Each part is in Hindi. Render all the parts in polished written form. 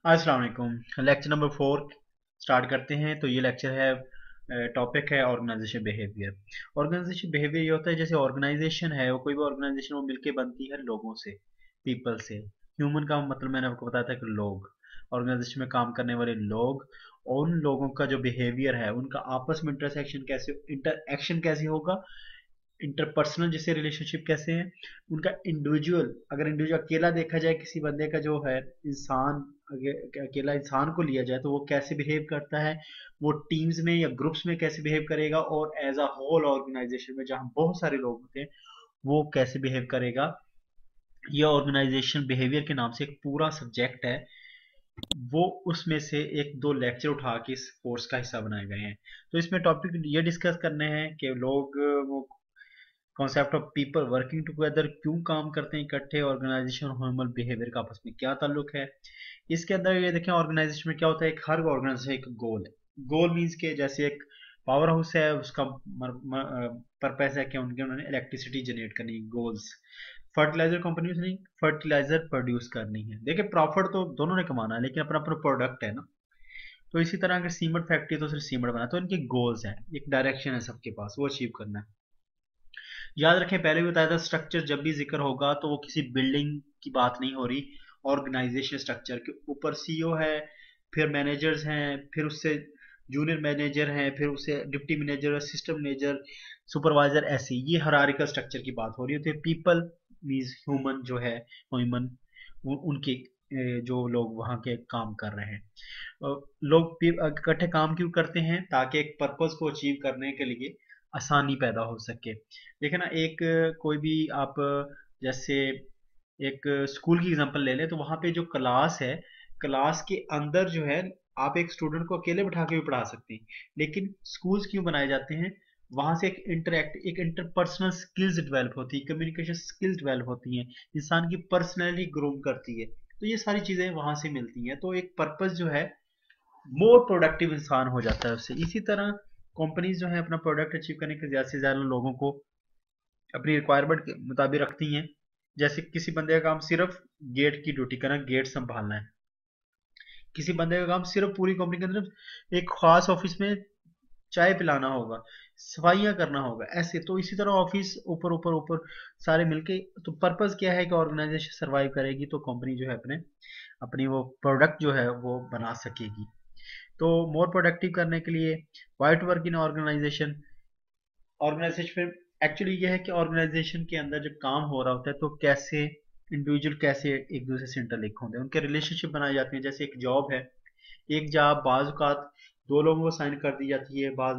अस्सलाम वालेकुम। लेक्चर नंबर 4 स्टार्ट करते हैं। तो ये लेक्चर है, टॉपिक है ऑर्गेनाइजेशन बिहेवियर। ऑर्गेनाइजेशन बिहेवियर ये होता है, जैसे ऑर्गेनाइजेशन है वो कोई भी ऑर्गेनाइजेशन वो मिलके बनती है लोगों से, पीपल से। ह्यूमन का मतलब मैंने आपको बताया था कि लोग, ऑर्गेनाइजेशन में काम करने वाले लोग, उन लोगों का जो बिहेवियर है उनका आपस में इंटरेक्शन कैसे होगा, इंटरपर्सनल जैसे रिलेशनशिप कैसे हैं, उनका इंडिविजुअल, अगर इंडिविजुअल अकेला देखा जाए किसी बंदे का जो है इंसान, अकेला इंसान को लिया जाए तो वो कैसे बिहेव करता है, वो टीम्स में या ग्रुप्स में कैसे बिहेव करेगा, और एज अ होल ऑर्गेनाइजेशन में जहाँ बहुत सारे लोग होते हैं वो कैसे बिहेव करेगा। ये ऑर्गेनाइजेशन बिहेवियर के नाम से एक पूरा सब्जेक्ट है। वो उसमें से एक दो लेक्चर उठा के इस कोर्स का हिस्सा बनाए गए हैं। तो इसमें टॉपिक ये डिस्कस करने हैं कि लोग, वो concept of people working together, क्यों काम करते हैं इकट्ठे, ऑर्गेनाइजेशन और ह्यूमन बिहेवियर का आपस में क्या ताल्लुक है। इसके अंदर ये देखें, ऑर्गेनाइजेशन में क्या होता है, एक हर ऑर्गेनाइजेशन एक गोल है। गोल मीन्स के जैसे एक पावर हाउस है, उसका पर्पस है कि उन्होंने इलेक्ट्रिसिटी जनरेट करनी है, गोल्स। फर्टिलाइजर कंपनी नहीं, फर्टिलाइजर प्रोड्यूस करनी है। देखिए प्रॉफिट तो दोनों ने कमाना है, लेकिन अपना अपना प्रोडक्ट है ना। तो इसी तरह अगर सीमेंट फैक्ट्री तो सिर्फ सीमेंट बना, तो इनके गोल्स हैं, एक डायरेक्शन है सबके पास, वो अचीव करना है। याद रखें, पहले भी बताया था, स्ट्रक्चर जब भी जिक्र होगा तो वो किसी बिल्डिंग की बात नहीं हो रही। ऑर्गेनाइजेशन स्ट्रक्चर के ऊपर सीईओ है, फिर मैनेजर्स हैं, फिर उससे जूनियर मैनेजर हैं, फिर उससे deputy manager, assistant manager, supervisor, ऐसे ये हरारिकल स्ट्रक्चर की बात हो रही होती है। पीपल मीन्स ह्यूमन जो है, ह्यूमन उनके जो लोग वहाँ के काम कर रहे हैं। लोग इकट्ठे काम क्यों करते हैं, ताकि एक पर्पस को अचीव करने के लिए आसानी पैदा हो सके। देखिए ना, एक कोई भी आप जैसे एक स्कूल की एग्जांपल ले लें, तो वहाँ पे जो क्लास है, क्लास के अंदर जो है आप एक स्टूडेंट को अकेले बिठा के भी पढ़ा सकते हैं। लेकिन स्कूल्स क्यों बनाए जाते हैं, वहां से एक इंटरपर्सनल स्किल्स डेवलप होती है, कम्युनिकेशन स्किल्स डेवलप होती हैं, इंसान की पर्सनैलिटी ग्रूम करती है। तो ये सारी चीजें वहां से मिलती हैं। तो एक पर्पस जो है, मोर प्रोडक्टिव इंसान हो जाता है उससे। इसी तरह कंपनीज जो है अपना प्रोडक्ट अचीव करने के ज्यादा से ज्यादा लोगों को अपनी रिक्वायरमेंट के मुताबिक रखती हैं। जैसे किसी बंदे का काम सिर्फ गेट की ड्यूटी करना, गेट संभालना है। किसी बंदे का काम सिर्फ पूरी कंपनी के अंदर एक खास ऑफिस में चाय पिलाना होगा, सफाइयां करना होगा, ऐसे। तो इसी तरह ऑफिस ऊपर ऊपर ऊपर सारे मिलके, तो पर्पस क्या है कि ऑर्गेनाइजेशन सरवाइव करेगी तो कंपनी जो है अपने अपनी वो प्रोडक्ट जो है वो बना सकेगी। तो मोर प्रोडक्टिव करने के लिए white work in organization, organization में एक्चुअली ये है कि ऑर्गेनाइजेशन के अंदर जब काम हो रहा होता है तो कैसे इंडिविजुअल कैसे एक दूसरे से इंटरलिंक होते हैं, उनके रिलेशनशिप बनाए जाते हैं। जैसे एक जॉब है, एक जॉब बाज औकात दो लोगों को साइन कर दी जाती है, बाज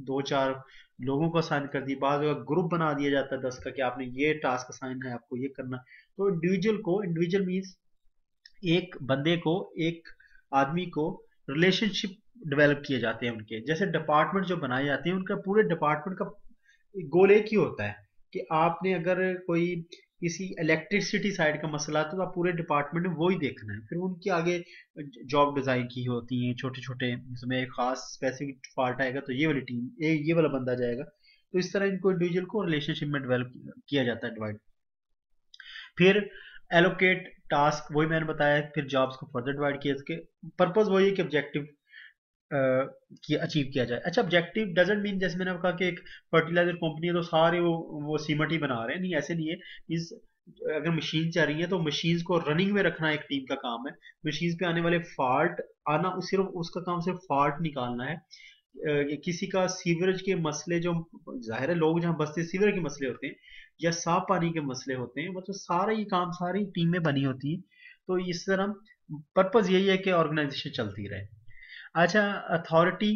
दो चार लोगों को साइन कर दी, बाज ग्रुप बना दिया जाता है 10 का कि आपने ये टास्क साइन है, आपको ये करना। तो इंडिविजुअल मीन्स एक बंदे को, एक आदमी को रिलेशनशिप डेवलप किए जाते हैं उनके। जैसे डिपार्टमेंट जो बनाए जाते हैं, उनका पूरे डिपार्टमेंट का गोल एक ही होता है कि आपने अगर कोई किसी इलेक्ट्रिसिटी साइड का मसला है तो आप पूरे डिपार्टमेंट में वो ही देखना है। फिर उनकी आगे जॉब डिजाइन की होती हैं छोटे छोटे, इसमें एक खास स्पेसिफिक पार्ट आएगा तो ये वाली टीम, ये वाला बंदा जाएगा। तो इस तरह इनको इंडिविजुअल को रिलेशनशिप में डेवलप किया जाता है, डिवाइड। फिर एलोकेट टास्क, वही मैंने बताया। फिर जॉब्स को फर्दर डिवाइड किया, इसके पर्पस वही है कि ऑब्जेक्टिव की अचीव किया जाए। अच्छा, ऑब्जेक्टिव डजंट मीन जैसे मैंने कहा कि एक फर्टिलाइजर कंपनी है तो सारे वो सीमेंट ही बना रहे हैं, नहीं, ऐसे नहीं है। इस अगर मशीन चल रही है तो मशीन को रनिंग में रखना एक टीम का काम है। मशीन पे आने वाले फॉल्ट आना, सिर्फ उसका काम सिर्फ फॉल्ट निकालना है। किसी का सीवरेज के मसले, जो जाहिर है लोग जहाँ बसते सीवरेज के मसले होते हैं या साफ पानी के मसले होते हैं, मतलब सारा ये काम सारी टीम में बनी होती है। तो इस तरह पर्पज यही है कि ऑर्गेनाइजेशन चलती रहे। अच्छा, अथॉरिटी,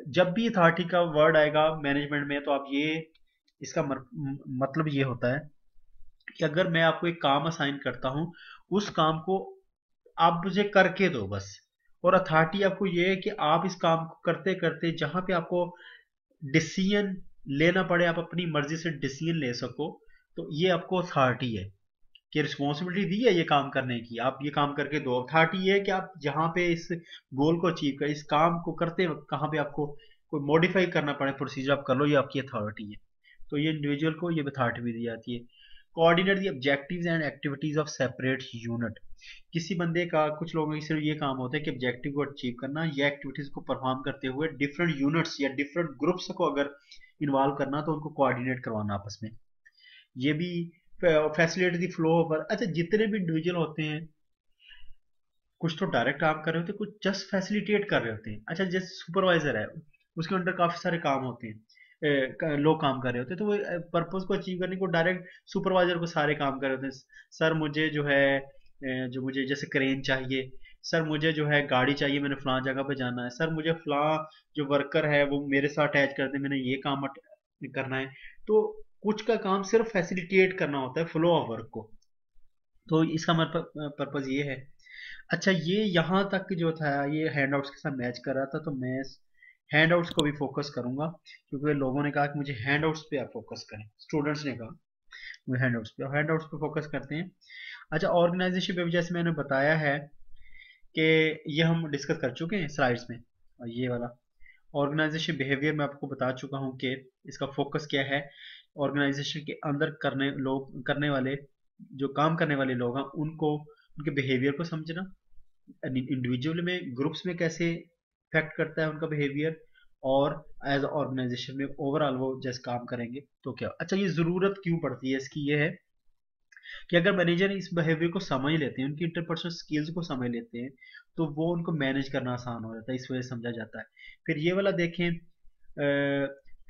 जब भी अथॉरिटी का वर्ड आएगा मैनेजमेंट में तो आप ये, इसका मतलब ये होता है कि अगर मैं आपको एक काम असाइन करता हूं, उस काम को आप मुझे करके दो बस। और अथॉरिटी आपको ये है कि आप इस काम को करते करते जहां पे आपको डिसीजन लेना पड़े, आप अपनी मर्जी से डिसीजन ले सको, तो ये आपको अथॉरिटी है कि रिस्पॉन्सिबिलिटी दी है ये काम करने की, आप ये काम करके दो। अथॉरिटी ये है कि आप जहां पे इस गोल को अचीव कर, इस काम को करते वक्त कहां पे आपको कोई मॉडिफाई करना पड़े प्रोसीजर, आप कर लो, ये आपकी अथॉरिटी है। तो ये इंडिविजुअल को ये अथॉरिटी भी दी जाती है। Coordinate the objectives and activities of separate unit. किसी बंदे का, कुछ लोगों की सिर्फ ये काम होता है कि ऑब्जेक्टिव को अचीव करना या एक्टिविटीज को परफॉर्म करते हुए डिफरेंट यूनिट्स या डिफरेंट ग्रुप्स को अगर इन्वॉल्व करना तो उनको कोऑर्डिनेट करवाना आपस में। ये भी फैसिलिटी द फ्लो ऑफ। अच्छा, जितने भी इंडिविजुअल होते हैं कुछ तो डायरेक्ट काम कर रहे होते हैं, कुछ जस्ट फैसिलिटेट कर रहे होते हैं। अच्छा, जैसे सुपरवाइजर है, उसके अंडर काफी सारे काम होते हैं, लोग काम कर रहे होते हैं, तो वो पर्पस को अचीव करने को डायरेक्ट सुपरवाइजर को सारे काम कर रहे होते हैं। सर मुझे जो है जो मुझे जैसे क्रेन चाहिए, सर मुझे जो है गाड़ी चाहिए, मैंने फलां जगह पे जाना है, सर मुझे फलां जो वर्कर है वो मेरे साथ अटैच कर दे, मैंने ये काम करना है। तो कुछ का काम सिर्फ फैसिलिटेट करना होता है फ्लो ऑफ वर्क को। तो इसका मतलब पर्पज ये है। अच्छा, ये यहाँ तक जो था ये हैंडआउट्स के साथ मैच कर रहा था, तो मैं हैंडआउट्स को भी फोकस करूंगा, क्योंकि लोगों ने कहा कि मुझे हैंडआउट्स पे आप फोकस करें, स्टूडेंट्स ने कहा मुझे हैंडआउट्स पे फोकस करते हैं। अच्छा, ऑर्गेनाइजेशन पे भी जैसे मैंने बताया है कि ये हम डिस्कस कर चुके हैं स्लाइड्स में, और ये वाला ऑर्गेनाइजेशन बिहेवियर मैं आपको बता चुका हूँ कि इसका फोकस क्या है। ऑर्गेनाइजेशन के अंदर करने वाले जो काम करने वाले लोग हैं उनको, उनके बिहेवियर को समझना, इंडिविजुअल में, ग्रुप्स में कैसे इफेक्ट करता है उनका बिहेवियर, और एज ऑर्गेनाइजेशन में ओवरऑल वो जैसे काम करेंगे तो क्या। अच्छा, ये जरूरत क्यों पड़ती है इसकी, ये है कि अगर मैनेजर इस बिहेवियर को समझ लेते हैं, उनकी इंटरपर्सनल स्किल्स को समझ लेते हैं, तो वो उनको मैनेज करना आसान हो जाता है, इस वजह से समझा जाता है। फिर ये वाला देखें,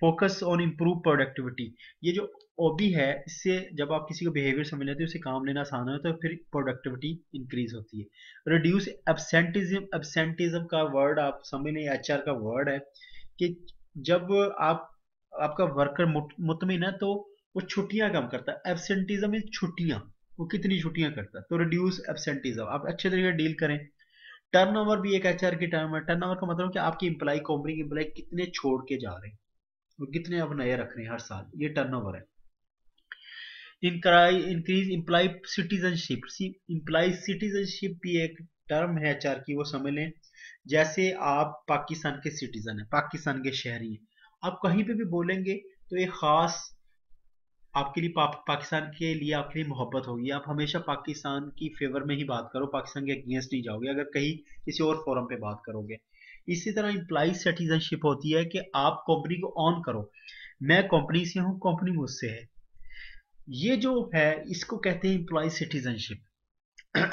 फोकस ऑन इम्प्रूव प्रोडक्टिविटी। ये जो ओबी है, इससे जब आप किसी को बिहेवियर समझ लेते हैं, उसे काम लेना आसान होता है, तो फिर प्रोडक्टिविटी इंक्रीज होती है। Reduce absenteeism. एब्सेंटिज्म का वर्ड आप समझ लें, एचआर का वर्ड है कि जब आप, आपका वर्कर मुतमिन है तो वो छुट्टियां कम करता है। एब्सेंटिज्म में छुट्टियां, वो कितनी छुट्टियां करता है, तो रिड्यूस एब्सेंटिज्म, आप अच्छे तरीके डील करें। टर्नओवर भी एक एचआर की टर्म है। टर्नओवर का मतलब कि आपकी एम्प्लॉय, कंपनी के एम्प्लॉय कितने छोड़ के जा रहे हैं और कितने अब नए रख रहे हैं हर साल, ये टर्नओवर है। Increase employ citizenship. Employ citizenship भी एक टर्म है एचआर की, वो समझ लें। जैसे आप पाकिस्तान के सिटीजन हैं, पाकिस्तान के शहरी हैं, आप कहीं पे भी बोलेंगे तो एक खास आपके लिए पाकिस्तान के लिए आपके लिए मोहब्बत होगी, आप हमेशा पाकिस्तान की फेवर में ही बात करो, पाकिस्तान के अगेंस्ट नहीं जाओगे अगर कहीं किसी और फोरम पे बात करोगे। इसी तरह इम्प्लॉय सिटीजनशिप होती है कि आप कंपनी को ऑन करो, मैं कंपनी से हूं, कंपनी मुझसे है। ये जो है इसको कहते हैं इम्प्लॉय सिटीजनशिप।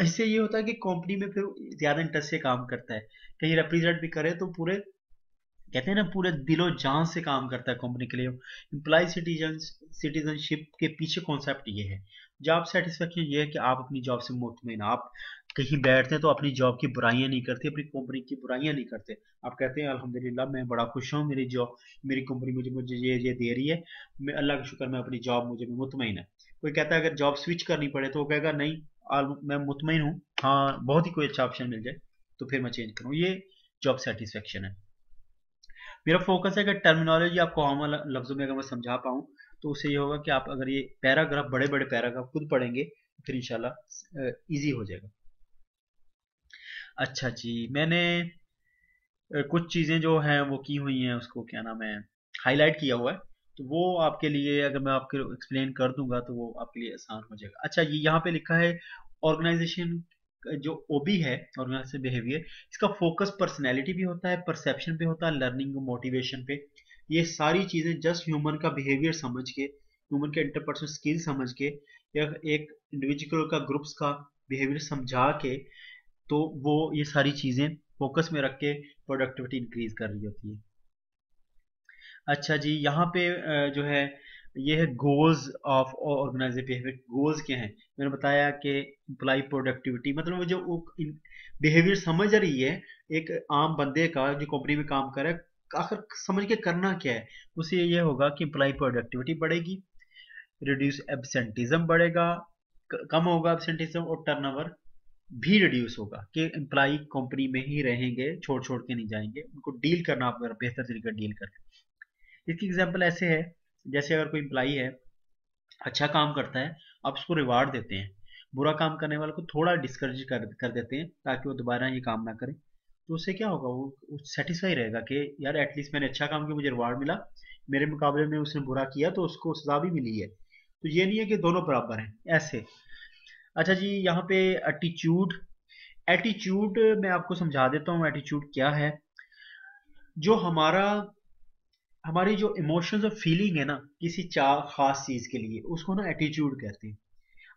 इससे ये होता है कि कंपनी में फिर ज्यादा इंटरेस्ट से काम करता है, कहीं रिप्रेजेंट भी करे तो पूरे, कहते हैं ना, पूरे दिलो जान से काम करता है कंपनी के लिए। एम्प्लॉय सिटीजनशिप के पीछे कॉन्सेप्ट ये है। जॉब सेटिस्फेक्शन ये है कि आप अपनी जॉब से मुतमिन, आप कहीं बैठते हैं तो अपनी जॉब की बुराइयां नहीं करते, अपनी कंपनी की बुराइयां नहीं करते, आप कहते हैं अल्हम्दुलिल्लाह मैं बड़ा खुश हूँ, मेरी जॉब, मेरी कंपनी मुझे मुझे ये दे रही है, मैं अल्लाह का शुक्र, मैं अपनी जॉब, मुझे मुतमिन है। कोई कहता है अगर जॉब स्विच करनी पड़े तो वो कहेगा नहीं, मैं मुतमिन हूँ, हाँ बहुत ही कोई अच्छा ऑप्शन मिल जाए तो फिर मैं चेंज करूँ, ये जॉब सेटिस्फेक्शन है। मेरा फोकस है कि टर्मिनोलॉजी आपको आम लफ्जों में अगर मैं समझा पाऊँ तो उससे ये होगा कि आप अगर ये पैराग्राफ, बड़े बड़े पैराग्राफ खुद पढ़ेंगे तो फिर इंशाल्लाह इजी हो जाएगा। अच्छा जी, मैंने कुछ चीज़ें जो हैं वो की हुई हैं, उसको क्या नाम है, हाईलाइट किया हुआ है, तो वो आपके लिए अगर मैं आपको एक्सप्लेन कर दूंगा तो वो आपके लिए आसान हो जाएगा। अच्छा, ये यहाँ पे लिखा है ऑर्गेनाइजेशन जो ओबी है, ऑर्गेनाइजेशन बिहेवियर, इसका फोकस पर्सनैलिटी भी होता है, परसेप्शन पे होता है, लर्निंग और मोटिवेशन पे। ये सारी चीज़ें जस्ट ह्यूमन का बिहेवियर समझ के, ह्यूमन के इंटरपर्सनल स्किल समझ के, या एक इंडिविजुअल का, ग्रुप्स का बिहेवियर समझा के, तो वो ये सारी चीज़ें फोकस में रख के प्रोडक्टिविटी इंक्रीज कर रही होती है। अच्छा जी, यहाँ पे जो है ये है goals of organization behaviour. Goals क्या हैं, मैंने बताया कि एम्प्लॉय प्रोडक्टिविटी, मतलब वो जो बिहेवियर समझ रही है एक आम बंदे का जो कंपनी में काम कर रहा है, आखिर समझ के करना क्या है, उससे ये होगा कि एम्प्लॉय प्रोडक्टिविटी बढ़ेगी, रिड्यूस एब्सेंटिज्म बढ़ेगा, कम होगा एब्सेंटिज्म, और टर्नओवर भी रिड्यूस होगा कि एम्प्लॉय कंपनी में ही रहेंगे, छोड़ छोड़ के नहीं जाएंगे, उनको डील करना आप अगर बेहतर तरीके डील करें। इसकी एग्जांपल ऐसे है, जैसे अगर कोई एम्प्लॉय है, अच्छा काम करता है, आप उसको रिवार्ड देते हैं, बुरा काम करने वाले को थोड़ा डिस्करेज कर देते हैं ताकि वो दोबारा ये काम ना करे, तो उससे क्या होगा, वो सेटिस्फाई रहेगा कि यार एटलीस्ट मैंने अच्छा काम किया, मुझे रिवार्ड मिला, मेरे मुकाबले में उसने बुरा किया तो उसको सजा भी मिली है। तो ये नहीं है कि दोनों बराबर हैं ऐसे। अच्छा जी, यहाँ पे एटीट्यूड। एटीट्यूड मैं आपको समझा देता हूँ एटीट्यूड क्या है। जो हमारी जो इमोशंस और फीलिंग है ना किसी खास चीज के लिए, उसको ना एटीट्यूड कहते हैं।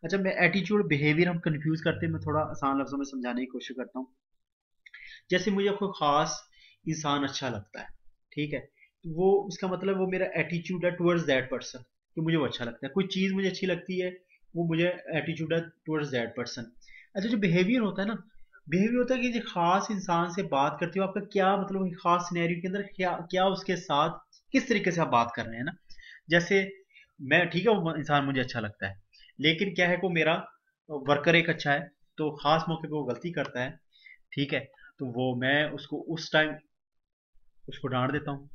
अच्छा, मैं एटीट्यूड बिहेवियर हम कंफ्यूज करते हैं, मैं थोड़ा आसान लफ्जों में समझाने की कोशिश करता हूँ। जैसे मुझे कोई खास इंसान अच्छा लगता है, ठीक है, तो वो उसका मतलब वो मेरा एटीट्यूड है टुवर्ड्स दैट पर्सन, कि मुझे वो अच्छा लगता है। कोई चीज मुझे अच्छी लगती है, वो मुझे एटीट्यूड है टुवर्ड्स दैट पर्सन। अच्छा, जो बिहेवियर होता है ना, बिहेवियर होता है कि जो खास इंसान से बात करते हो, आपका क्या मतलब है, खास सिनेरियो के अंदर क्या क्या उसके साथ किस तरीके से आप बात कर रहे हैं ना। जैसे मैं, ठीक है, वो इंसान मुझे अच्छा लगता है, लेकिन क्या है, को मेरा वर्कर एक अच्छा है, तो खास मौके पे वो गलती करता है, ठीक है, तो वो मैं उसको उस टाइम उसको डांट देता हूँ।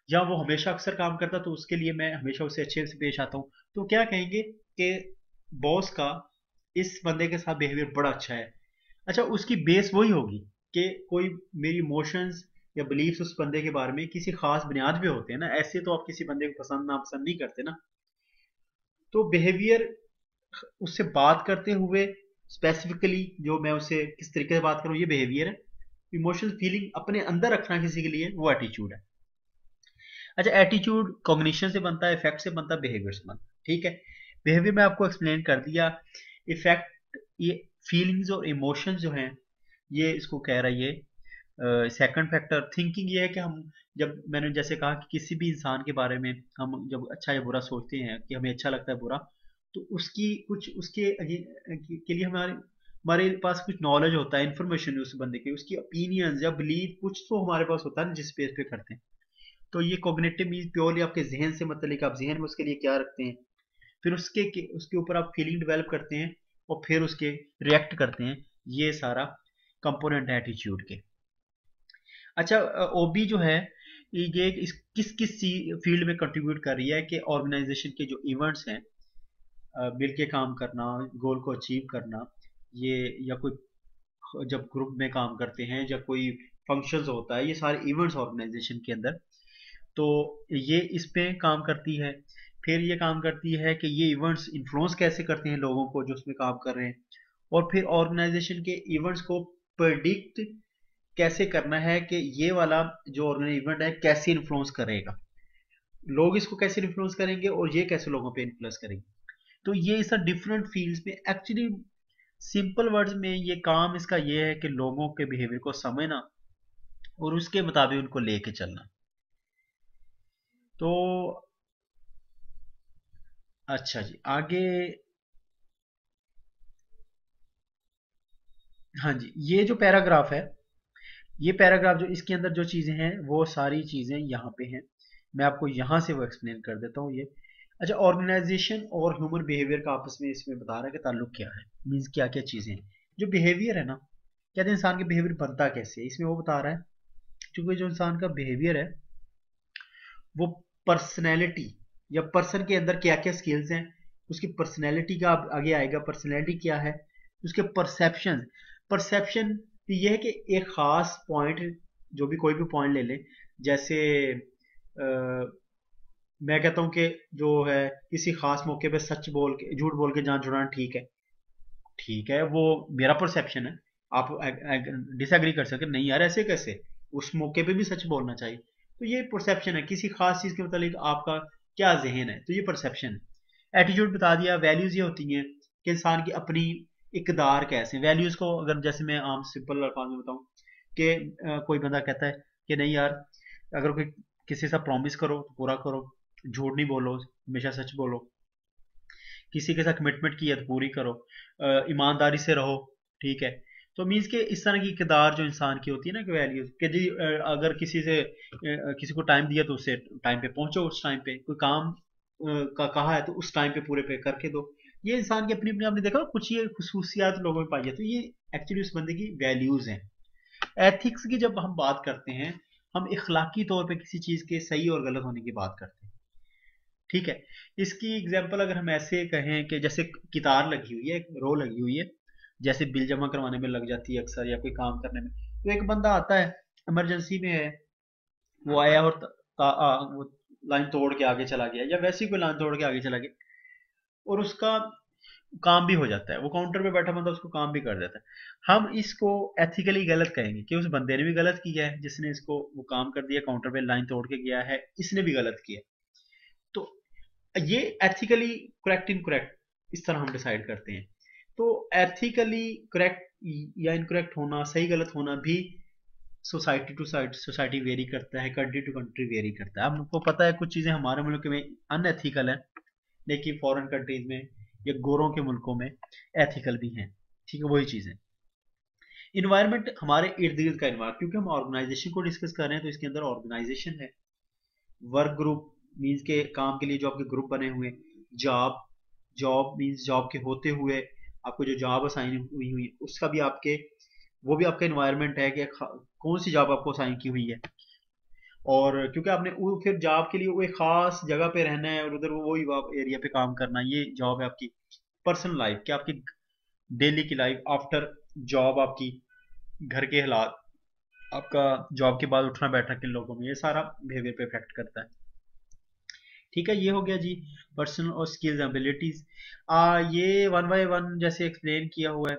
या वो हमेशा अक्सर काम करता, तो उसके लिए मैं हमेशा उससे अच्छे से पेश आता हूँ। तो क्या कहेंगे कि बॉस का इस बंदे के साथ बिहेवियर बड़ा अच्छा है। अच्छा, उसकी बेस वही होगी कि कोई मेरी इमोशंस या बिलीफ्स उस बंदे के बारे में किसी खास बुनियाद पे होते हैं ना, ऐसे तो आप किसी बंदे को पसंद नापसंद नहीं करते ना। तो बिहेवियर, उससे बात करते हुए स्पेसिफिकली जो मैं उससे किस तरीके से बात करूं, ये बिहेवियर है। इमोशनल फीलिंग अपने अंदर रखना किसी के लिए, वो एटीट्यूड है। अच्छा, एटीट्यूड कॉग्निशन से बनता है, इफेक्ट से बनता है, बिहेवियर से बनता है, ठीक है। बिहेवियर में आपको एक्सप्लेन कर दिया। इफेक्ट, ये फीलिंग्स और इमोशंस जो हैं, ये इसको कह रहा है ये। सेकंड फैक्टर थिंकिंग, ये है कि हम, जब मैंने जैसे कहा कि किसी भी इंसान के बारे में हम जब अच्छा या बुरा सोचते हैं, कि हमें अच्छा लगता है बुरा, तो उसकी कुछ उसके के लिए हमारे हमारे पास कुछ नॉलेज होता है, इन्फॉर्मेशन उस बंदे की, उसकी ओपिनियंस या बिलीव कुछ तो हमारे पास होता है ना, जिस बेस पे करते हैं। तो ये कॉग्निटिव मीन्स प्योरली आपके जहन से मतलब, आप जहन में उसके लिए क्या रखते हैं, फिर उसके ऊपर आप फीलिंग डेवलप करते हैं, और फिर उसके रिएक्ट करते हैं। ये सारा कंपोनेंट है एटीट्यूड के। अच्छा, ओबी जो है, ये किस किस फील्ड में कंट्रीब्यूट कर रही है, कि ऑर्गेनाइजेशन के जो इवेंट्स हैं, मिल के काम करना, गोल को अचीव करना, ये, या कोई जब ग्रुप में काम करते हैं, या कोई फंक्शंस होता है, ये सारे इवेंट्स ऑर्गेनाइजेशन के अंदर, तो ये इस पे काम करती है। फिर ये काम करती है कि ये इवेंट्स इन्फ्लुएंस कैसे करते हैं लोगों को जो उसमें काम कर रहे हैं। और फिर ऑर्गेनाइजेशन के इवेंट्स को प्रेडिक्ट कैसे करना है, कि ये वाला जो ऑर्गेनाइज इवेंट है कैसे इन्फ्लुएंस करेगा, लोग इसको कैसे इन्फ्लुएंस करेंगे, और ये कैसे लोगों पे इन्फ्लुएंस करेंगे। तो ये सब डिफरेंट फील्ड्स में एक्चुअली, सिंपल वर्ड्स में ये काम इसका ये है कि लोगों के बिहेवियर को समझना और उसके मुताबिक उनको लेके चलना। तो अच्छा जी, आगे। हाँ जी, ये जो पैराग्राफ है, ये पैराग्राफ जो इसके अंदर जो चीजें हैं, वो सारी चीजें यहाँ पे हैं। मैं आपको यहाँ से वो एक्सप्लेन कर देता हूँ ये। अच्छा, ऑर्गेनाइजेशन और ह्यूमन बिहेवियर का आपस में इसमें बता रहा है कि ताल्लुक क्या है, मीन्स क्या क्या चीजें हैं। जो बिहेवियर है ना, कहते हैं इंसान के बिहेवियर बनता कैसे है, इसमें वो बता रहा है। क्योंकि जो इंसान का बिहेवियर है, वो पर्सनैलिटी या पर्सन के अंदर क्या क्या स्किल्स हैं, उसकी पर्सनैलिटी का आगे आएगा। पर्सनैलिटी क्या है, उसके परसेप्शन। परसेप्शन ये है कि एक खास पॉइंट, जो भी कोई भी पॉइंट ले ले, जैसे मैं कहता हूँ कि जो है किसी खास मौके पे सच बोल के झूठ बोल के जान छुड़ाना ठीक है, ठीक है, वो मेरा परसेप्शन है। आप डिसएग्री कर सकते नहीं यार, ऐसे कैसे, उस मौके पे भी सच बोलना चाहिए। तो ये परसेप्शन है, किसी खास चीज के मतलब आपका क्या जहन है, तो ये परसेप्शन है। एटीट्यूड बता दिया। वैल्यूज ये होती हैं कि इंसान की अपनी इकदार कैसे, वैल्यूज को अगर जैसे मैं आम सिंपल अल्फाज में बताऊं, कि कोई बंदा कहता है कि नहीं यार, अगर कोई किसी से प्रॉमिस करो तो पूरा करो, झूठ नहीं बोलो, हमेशा सच बोलो, किसी के साथ कमिटमेंट की है तो पूरी करो, ईमानदारी से रहो, ठीक है। तो मीन्स के इस तरह की किरदार जो इंसान की होती है ना, कि वैल्यूज, कि जी अगर किसी को टाइम दिया तो उससे टाइम पे पहुंचो, उस टाइम पे कोई काम का कहा है तो उस टाइम पे पूरे पे करके दो। ये इंसान की अपनी अपनी, आपने देखा कुछ ये खसूसियात लोगों में पाई है, तो ये एक्चुअली उस बंदे की वैल्यूज हैं। एथिक्स की जब हम बात करते हैं, हम इखलाकी तौर पे किसी चीज के सही और गलत होने की बात करते हैं, ठीक है। इसकी एग्जांपल अगर हम ऐसे कहें कि जैसे कितार लगी हुई है, एक रो लगी हुई है, जैसे बिल जमा करवाने में लग जाती है अक्सर, या कोई काम करने में। तो एक बंदा आता है, इमरजेंसी में है, वो आया और वो लाइन तोड़ के आगे चला गया, या वैसे ही कोई लाइन तोड़ के आगे चला गया। और उसका काम भी हो जाता है, वो काउंटर पे बैठा बंदा उसको काम भी कर देता है। हम इसको एथिकली गलत कहेंगे कि उस बंदे ने भी गलत किया है, जिसने इसको वो काम कर दिया, काउंटर पे लाइन तोड़ के गया है, इसने भी गलत किया। तो ये एथिकली करेक्ट इनकरेक्ट इस तरह हम डिसाइड करते हैं। तो एथिकली करेक्ट या इनकरेक्ट होना, सही गलत होना भी सोसाइटी टू सोसाइटी वेरी करता है, कंट्री टू कंट्री वेरी करता है। अब आपको पता है कुछ चीजें हमारे मुल्क में अनएथिकल है, लेकिन फॉरेन कंट्रीज में या गोरों के मुल्कों में एथिकल भी हैं। ठीक है, वही चीजें। इन्वायरमेंट हमारे इर्द गिर्द का इन्वायरमेंट, क्योंकि हम ऑर्गेनाइजेशन को डिस्कस कर रहे हैं तो इसके अंदर ऑर्गेनाइजेशन है, वर्क ग्रुप मीन्स के काम के लिए जो आपके ग्रुप बने हुए, जॉब जॉब मीन्स जॉब के होते हुए आपको जो जॉब असाइन हुई हुई उसका भी आपके, वो भी आपका इन्वायरमेंट है कि कौन सी जॉब आपको असाइन की हुई है। और क्योंकि आपने वो फिर जॉब के लिए वो एक खास जगह पे रहना है और उधर वही एरिया पे काम करना, ये जॉब है आपकी। पर्सनल लाइफ क्या आपकी डेली की लाइफ आफ्टर जॉब, आपकी घर के हालात, आपका जॉब के बाद उठना बैठना किन लोगों में, ये सारा बिहेवियर पे इफेक्ट करता है। ठीक है, ये हो गया जी पर्सनल और स्किल्स एबिलिटीज। ये वन बाय वन जैसे एक्सप्लेन किया हुआ है।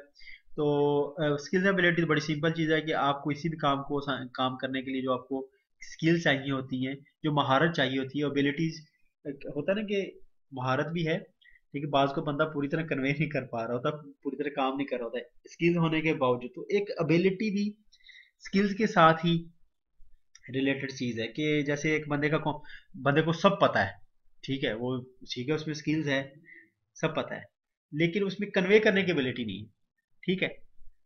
तो स्किल्स एबिलिटीज बड़ी सिंपल चीज़ है कि आपको किसी भी काम को काम करने के लिए जो आपको स्किल्स चाहिए होती हैं, जो महारत चाहिए होती है, एबिलिटीज होता है ना कि महारत भी है, लेकिन बाज को बंदा पूरी तरह कन्वे नहीं कर पा रहा होता, पूरी तरह काम नहीं कर रहा होता है स्किल्स होने के बावजूद। तो एक एबिलिटी भी स्किल्स के साथ ही रिलेटेड चीज है कि जैसे एक बंदे को सब पता है, ठीक है, वो ठीक है, उसमें स्किल्स है, सब पता है, लेकिन उसमें कन्वे करने की एबिलिटी नहीं है। ठीक है,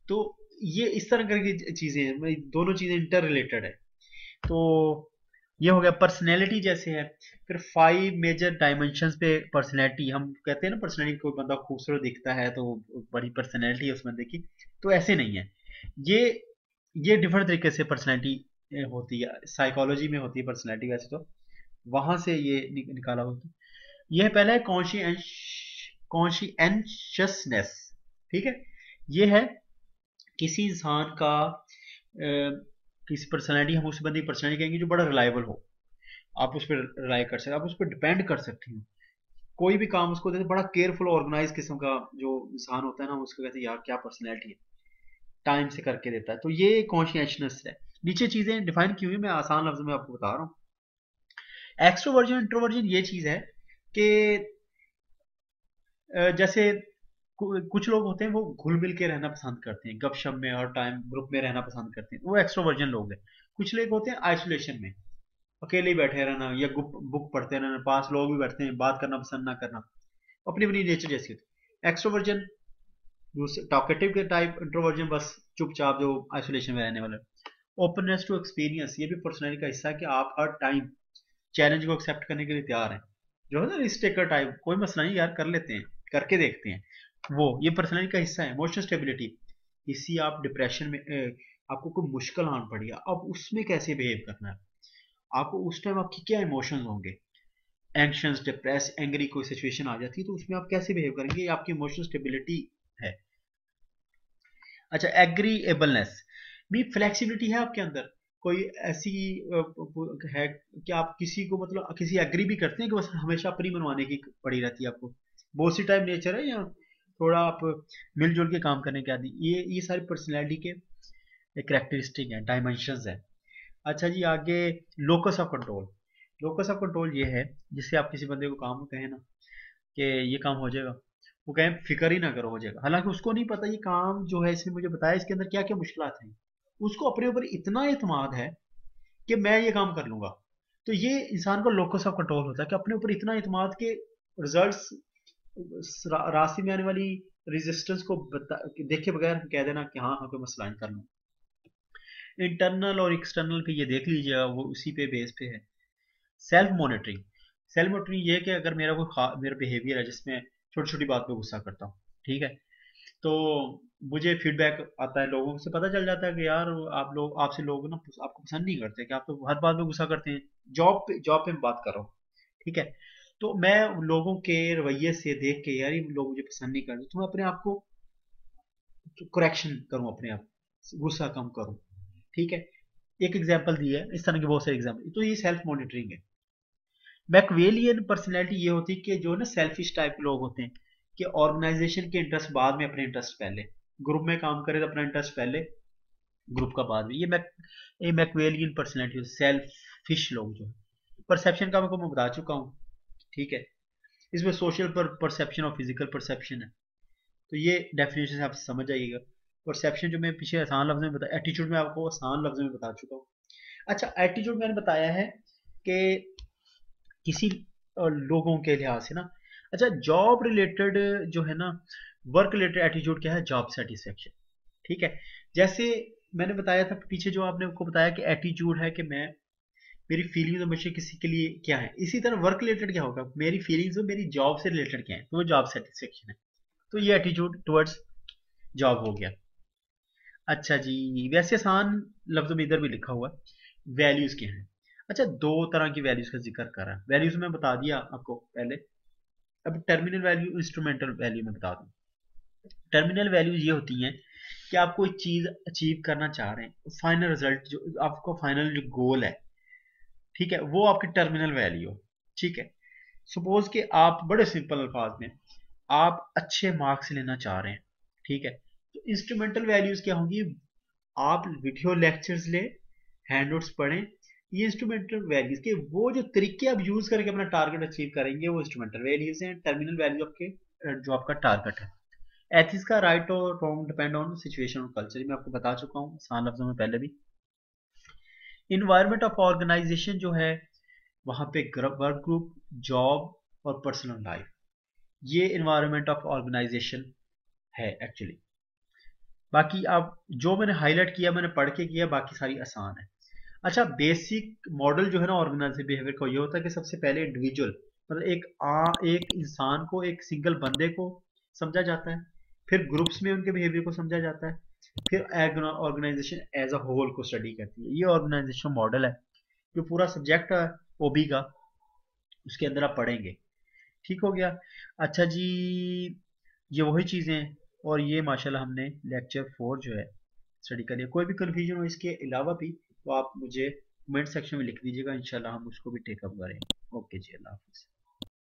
तो ये इस तरह की चीजें हैं, मतलब दोनों चीजें इंटर रिलेटेड है। तो ये हो गया पर्सनैलिटी जैसे है। फिर 5 मेजर डायमेंशंस पे पर्सनैलिटी, हम कहते हैं ना पर्सनैलिटी, कोई बंदा खूबसूरत दिखता है तो बड़ी पर्सनैलिटी है उस बंदे की, तो ऐसे नहीं है। ये ये डिफरेंट तरीके से पर्सनैलिटी होती है, साइकोलॉजी में होती है पर्सनैलिटी वैसे तो, वहां से ये निकाला होता है। यह पहला है कॉन्शियसनेस। ठीक है, ये है किसी इंसान का किसी पर्सनैलिटी, हम उस बंदे की पर्सनैलिटी कहेंगे जो बड़ा रिलायबल हो, आप उस पर रिलाई कर सकते, आप उस पर डिपेंड कर सकते हैं। कोई भी काम उसको देते, बड़ा केयरफुल ऑर्गेनाइज किस्म का जो इंसान होता है ना, उसको कहते हैं यार क्या पर्सनैलिटी है, टाइम से करके देता है। तो ये कॉन्शियसनेस है। नीचे चीजें डिफाइन की हुई, मैं आसान लफ्ज में आपको बता रहा हूँ। एक्सट्रोवर्जन इंट्रोवर्जन ये चीज है कि जैसे कुछ लोग होते हैं वो घुल मिल के रहना पसंद करते हैं, गपशप में हर टाइम ग्रुप में रहना पसंद करते हैं, वो एक्सट्रोवर्जन लोग हैं। कुछ लोग होते हैं आइसोलेशन में, अकेले ही बैठे रहना या बुक पढ़ते रहना, पास लोग भी बैठते हैं, बात करना पसंद ना करना, अपनी अपनी नेचर जैसी होती है। एक्सट्रोवर्जन टॉकेटिव के टाइप, इंट्रोवर्जन बस चुपचाप जो आइसोलेशन में रहने वाले। ओपननेस टू एक्सपीरियंस, ये भी पर्सनैलिटी का हिस्सा है कि आप हर टाइम चैलेंज को एक्सेप्ट करने के लिए तैयार हैं। जो है ना रिस्क टेकर टाइप, कोई मसला नहीं यार, कर लेते हैं, करके देखते हैं, वो ये पर्सनैलिटी का हिस्सा है। इमोशनल स्टेबिलिटी, किसी आप डिप्रेशन में आपको कोई मुश्किल आन पड़ी है, अब उसमें कैसे बिहेव करना है, आपको उस टाइम आपकी क्या इमोशंस होंगे, एंक्शंस, डिप्रेस, एंग्री कोई सिचुएशन आ जाती है तो उसमें आप कैसे बिहेव करेंगे, ये आपकी इमोशनल स्टेबिलिटी है। अच्छा, एग्रीएबलनेस भी, फ्लेक्सिबिलिटी है आपके अंदर, कोई ऐसी है कि आप किसी को मतलब किसी एग्री भी करते हैं कि बस हमेशा अपनी मनवाने की पड़ी रहती है आपको, बोसी टाइप नेचर है, या थोड़ा आप मिलजुल के काम करने के आदि, ये सारी पर्सनैलिटी के करेक्टरिस्टिक हैं, डायमेंशंस है। अच्छा जी, आगे locus of control. Locus of control ये है जिससे आप किसी बंदे को काम कहें ना कि ये काम हो जाएगा, वो कहें फिक्र ही ना करो हो जाएगा, हालांकि उसको नहीं पता ये काम जो है इसने मुझे बताया इसके अंदर क्या क्या मुश्किलात हैं, उसको अपने ऊपर इतना एतमाद है कि मैं ये काम कर लूंगा। तो ये इंसान का लोकस ऑफ कंट्रोल होता है कि अपने ऊपर इतना एतमाद के रिजल्ट्स रास्ते में आने वाली रेजिस्टेंस को देखे बगैर हम कह देना कि हाँ हाँ कोई मसला नहीं, कर लूँ। इंटरनल और एक्सटर्नल पे ये देख लीजिएगा, वो उसी पे बेस पे है। सेल्फ मॉनिटरिंग, सेल्फ मॉनिटरिंग ये है कि अगर मेरा मेरा बिहेवियर है जिसमें छोटी छोटी बात पे गुस्सा करता हूँ, ठीक है, तो मुझे फीडबैक आता है, लोगों से पता चल जाता है कि यार आप लोग, आपसे लोग ना आपको पसंद नहीं करते, कि आप तो हर बात पे गुस्सा करते हैं। जॉब पे मैं बात कर रहा हूँ, ठीक है, तो मैं लोगों के रवैये से देख के यार ये लोग मुझे पसंद नहीं करते, तो मैं अपने आप को करेक्शन करूँ, अपने आप गुस्सा कम करूँ। ठीक है, एक एग्जाम्पल दी है, इस तरह के बहुत सारे एग्जाम्पल, तो ये सेल्फ मॉनिटरिंग है। मैकवेलियन पर्सनैलिटी ये होती है कि जो ना सेल्फिश टाइप के लोग होते हैं, कि ऑर्गेनाइजेशन के इंटरेस्ट बाद में, अपने इंटरेस्ट पहले। ग्रुप में काम करे तो अपना इंटरेस्ट पहले, ग्रुप का बाद में। ये मैकवेलियन पर्सनैलिटी, सेल्फिश लोग जो। परसेप्शन का मैं बता चुका हूँ, ठीक है। इसमें सोशल परसेप्शन और फिजिकल परसेप्शन है, तो ये डेफिनेशन से आप समझ जाइएगा। परसेप्शन जो मैं पीछे आसान लफ्ज़ों में बताया, एटीट्यूड में आपको आसान लफ्ज़ों में बता चुका हूँ। अच्छा, एटीट्यूड मैंने बताया है कि किसी लोगों के लिहाज से ना। अच्छा, जॉब रिलेटेड जो है ना, वर्क रिलेटेड एटीट्यूड क्या है? जॉब सेटिस्फेक्शन, ठीक है। जैसे मैंने बताया था पीछे, जो आपने को बताया कि एटीट्यूड है कि मैं, मेरी फीलिंग्स हमेशा किसी के लिए क्या है, इसी तरह वर्क रिलेटेड क्या होगा, मेरी फीलिंग्स मेरी जॉब से रिलेटेड क्या है, तो वो जॉब सेटिस्फेक्शन है। तो ये एटीट्यूड टुवर्ड्स जॉब हो गया। अच्छा जी, वैसे आसान लफ्ज़ों में इधर भी लिखा हुआ है, वैल्यूज़ क्या हैं। अच्छा, दो तरह की वैल्यूज़ का जिक्र करा है। वैल्यूज़ में बता दिया आपको पहले। अब टर्मिनल वैल्यू, इंस्ट्रूमेंटल वैल्यू में बता दूं। टर्मिनल वैल्यूज ये होती हैं कि आप कोई चीज़ अचीव करना चाह रहे हैं, फाइनल रिजल्ट जो आपको, फाइनल जो गोल है, ठीक है, वो आपकी टर्मिनल वैल्यू हो, ठीक है। सपोज कि आप बड़े सिंपल अल्फाज में आप अच्छे मार्क्स लेना चाह रहे हैं, ठीक है। तो इंस्ट्रूमेंटल वैल्यूज क्या होंगी? आप वीडियो लेक्चर्स ले, हैंडआउट्स पढ़ें, ये इंस्ट्रूमेंटल वैल्यूज के वो जो तरीके आप यूज करके अपना टारगेट अचीव करेंगे, वो इंस्ट्रूमेंटल वैल्यूज हैं। टर्मिनल वैल्यू आपके जो आपका टारगेट है। एथिक्स का राइट और रॉन्ग डिपेंड ऑन सिचुएशन और कल्चर, मैं आपको बता चुका हूँ आसान लफ्जों में पहले भी। इन्वायरमेंट ऑफ ऑर्गेनाइजेशन जो है, वहां पे वर्क ग्रुप, जॉब और पर्सनल लाइफ, ये इन्वायरमेंट ऑफ ऑर्गेनाइजेशन है एक्चुअली। बाकी आप जो मैंने हाईलाइट किया, मैंने पढ़ के किया, बाकी सारी आसान है। अच्छा, बेसिक मॉडल जो है ना ऑर्गेनाइजेशन बिहेवियर का, ये होता है कि सबसे पहले इंडिविजुअल, मतलब एक इंसान को, एक सिंगल बंदे को समझा जाता है। फिर ग्रुप्स में उनके बिहेवियर को समझा जाता है। फिर ऑर्गेनाइजेशन एज अ होल को स्टडी करती है। ये ऑर्गेनाइजेशन मॉडल है, जो पूरा सब्जेक्ट है ओबी का, उसके अंदर आप पढ़ेंगे। ठीक हो गया। अच्छा जी, ये वही चीज़ें हैं। और ये माशाल्लाह हमने लेक्चर 4 जो है स्टडी कर लिया। कोई भी कन्फ्यूजन हो इसके अलावा भी, तो आप मुझे कमेंट सेक्शन में लिख दीजिएगा, इंशाल्लाह हम उसको भी टेकअप करेंगे। ओके जी, अल्लाह हाफिज़।